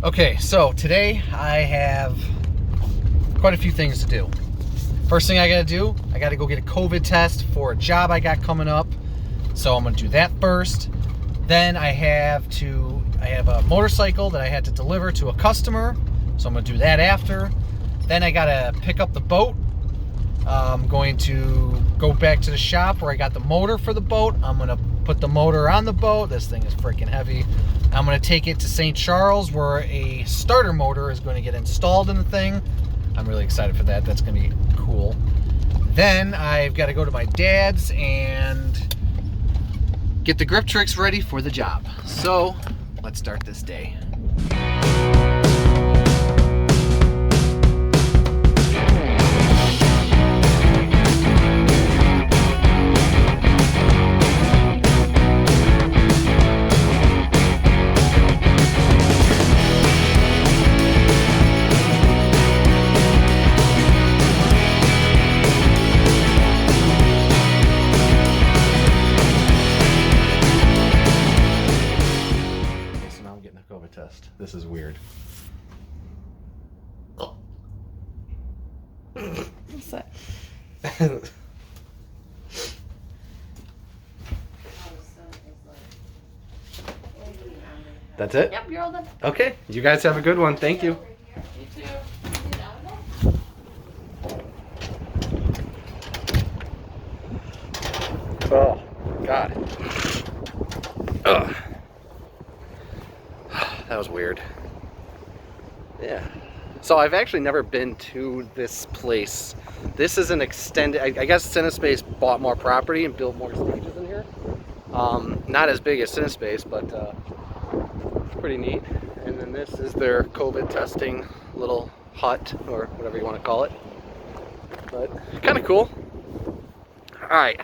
Okay, so today I have quite a few things to do. First thing I gotta do, I gotta go get a COVID test for a job I got coming up. So I'm gonna do that first. Then I have a motorcycle that I had to deliver to a customer. So I'm gonna do that after. Then I gotta pick up the boat. I'm going to go back to the shop where I got the motor for the boat. I'm gonna put the motor on the boat. This thing is freaking heavy. I'm gonna take it to St. Charles where a starter motor is going to get installed in the thing. I'm really excited for that. That's gonna be cool. Then I've got to go to my dad's and get the grip tricks ready for the job. So let's start this day. Test. This is weird. What's that? That's it? Yep, you're all done. Okay, you guys have a good one. Thank you. You too. Oh, God. Ugh. That was weird. Yeah. So I've actually never been to this place. This is an extended, I guess CineSpace bought more property and built more stages in here. Not as big as CineSpace, but it's pretty neat. And then this is their COVID testing little hut, or whatever you want to call it. But kind of cool. All right.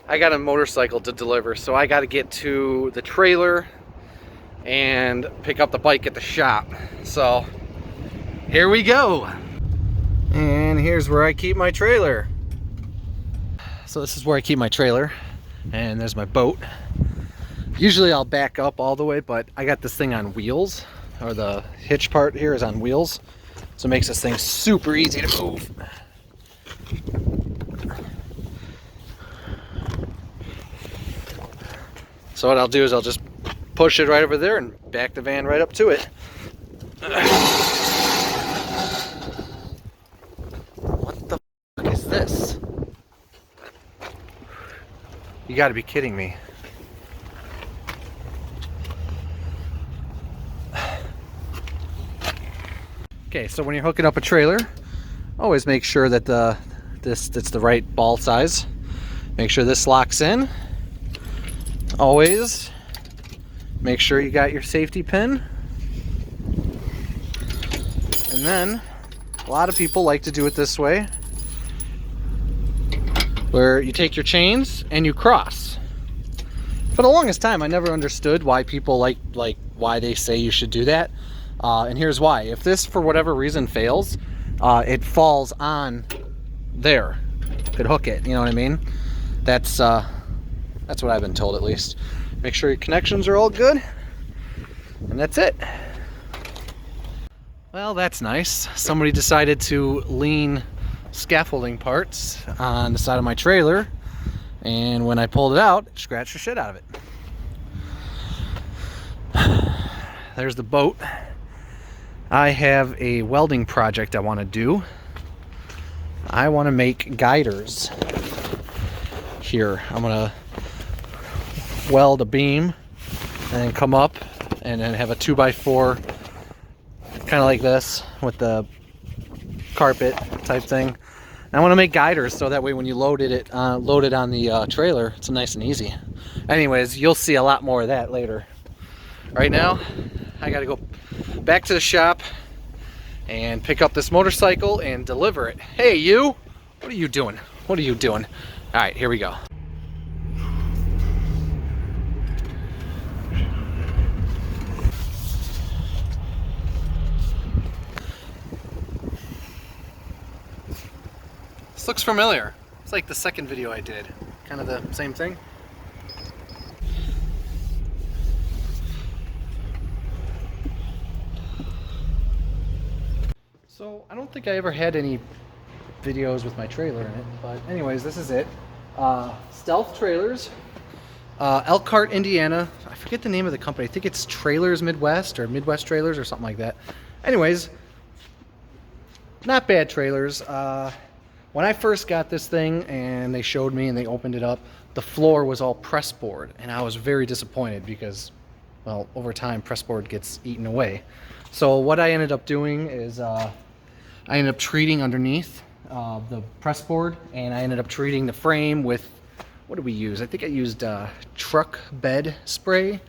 I got a motorcycle to deliver, so I got to get to the trailer and pick up the bike at the shop. So here we go. And here's where I keep my trailer. So this is where I keep my trailer, and there's my boat. Usually I'll back up all the way, but I got this thing on wheels, or the hitch part here is on wheels, so it makes this thing super easy to move. So what I'll do is I'll just push it right over there and back the van right up to it. What the fuck is this? You gotta be kidding me. Okay, so when you're hooking up a trailer, always make sure that it's the right ball size. Make sure this locks in. Always make sure you got your safety pin. And then a lot of people like to do it this way, where you take your chains and you cross. For the longest time I never understood why people like why they say you should do that. And here's why. If this for whatever reason fails, it falls on there. Could hook it, you know what I mean? That's what I've been told, at least. Make sure your connections are all good, and that's it. Well, that's nice. Somebody decided to lean scaffolding parts on the side of my trailer, and when I pulled it out, it scratched the shit out of it. There's the boat. I have a welding project I want to do. I want to make guiders here. I'm gonna weld a beam and then come up and then have a 2x4 kind of like this with the carpet type thing. And I want to make guiders so that way when you load it on the trailer, it's nice and easy. Anyways, you'll see a lot more of that later. Right now I gotta go back to the shop and pick up this motorcycle and deliver it. Hey, you! What are you doing? What are you doing? All right, here we go. This looks familiar. It's like the second video I did. Kind of the same thing. So I don't think I ever had any videos with my trailer in it, but anyways, this is it. Stealth Trailers, Elkhart, Indiana. I forget the name of the company. I think it's Trailers Midwest or Midwest Trailers or something like that. Anyways, not bad trailers. When I first got this thing and they showed me and they opened it up, the floor was all press board, and I was very disappointed because, well, over time press board gets eaten away. So what I ended up doing is I ended up treating underneath the press board, and I ended up treating the frame with, what did we use? I think I used truck bed spray.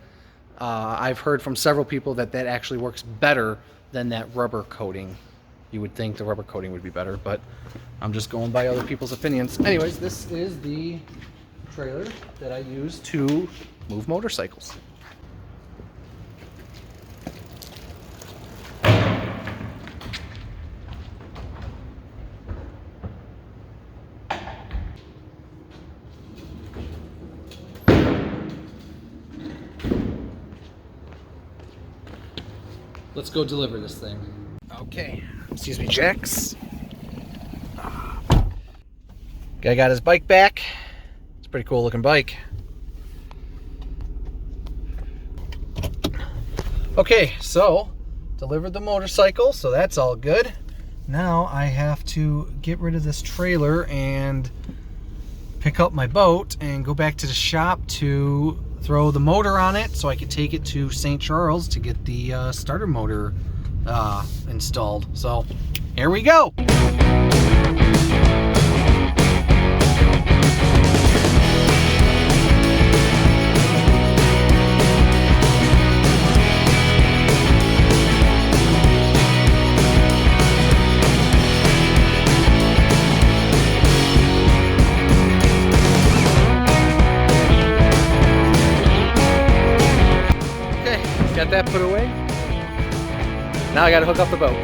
I've heard from several people that that actually works better than that rubber coating. You would think the rubber coating would be better, but I'm just going by other people's opinions. Anyways, this is the trailer that I use to move motorcycles. Let's go deliver this thing. Okay, excuse me, Jax. Guy got his bike back. It's a pretty cool looking bike. Okay, so delivered the motorcycle, so that's all good. Now I have to get rid of this trailer and pick up my boat and go back to the shop to throw the motor on it so I could take it to St. Charles to get the starter motor installed. So here we go. Got that put away. Now I gotta hook up the boat.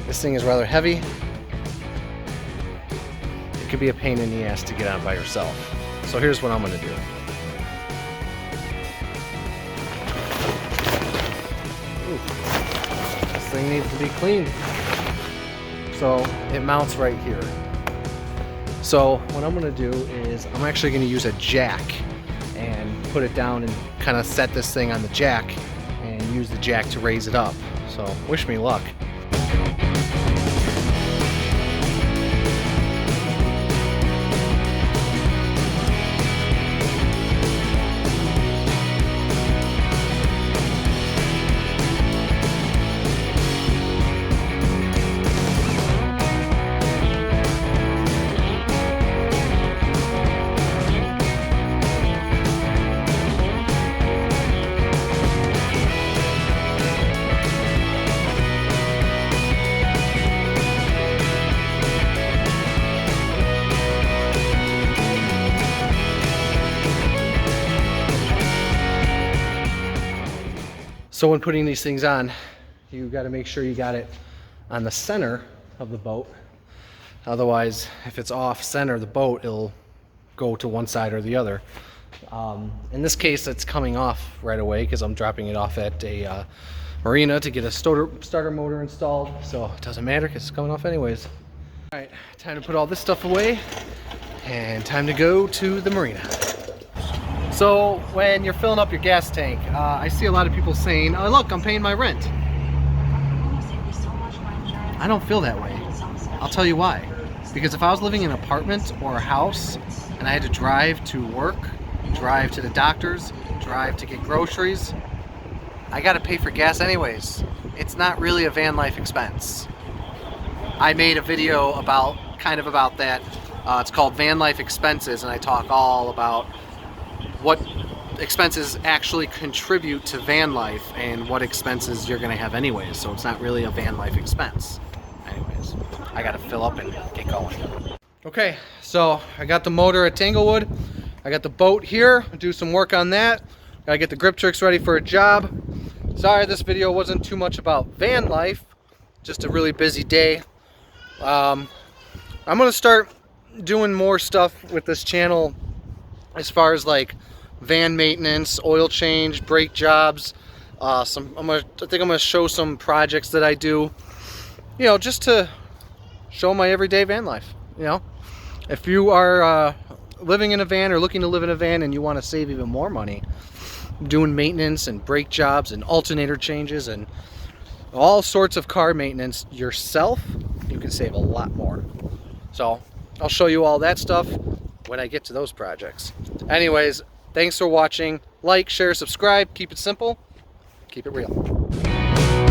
This thing is rather heavy. It could be a pain in the ass to get on by yourself. So here's what I'm gonna do. Ooh, this thing needs to be cleaned. So it mounts right here. So what I'm gonna do is I'm actually gonna use a jack and put it down and kind of set this thing on the jack and use the jack to raise it up. So wish me luck. So when putting these things on, you got to make sure you got it on the center of the boat. Otherwise, if it's off center of the boat, it'll go to one side or the other. In this case, it's coming off right away because I'm dropping it off at a marina to get a starter motor installed. So it doesn't matter because it's coming off anyways. All right, time to put all this stuff away and time to go to the marina. So when you're filling up your gas tank, I see a lot of people saying, oh look, I'm paying my rent. I don't feel that way. I'll tell you why. Because if I was living in an apartment or a house and I had to drive to work, drive to the doctor's, drive to get groceries, I gotta pay for gas anyways. It's not really a van life expense. I made a video about that. It's called Van Life Expenses, and I talk all about what expenses actually contribute to van life and what expenses you're going to have anyways. So it's not really a van life expense. Anyways, I got to fill up and get going. Okay, so I got the motor at Tanglewood. I got the boat here. I'll do some work on that. Gotta get the grip tricks ready for a job. Sorry this video wasn't too much about van life. Just a really busy day. I'm gonna start doing more stuff with this channel as far as like van maintenance, oil change, brake jobs. I think I'm gonna show some projects that I do. You know, just to show my everyday van life. You know, if you are living in a van or looking to live in a van and you want to save even more money doing maintenance and brake jobs and alternator changes and all sorts of car maintenance yourself, you can save a lot more. So I'll show you all that stuff when I get to those projects. Anyways, thanks for watching. Like, share, subscribe. Keep it simple. Keep it real.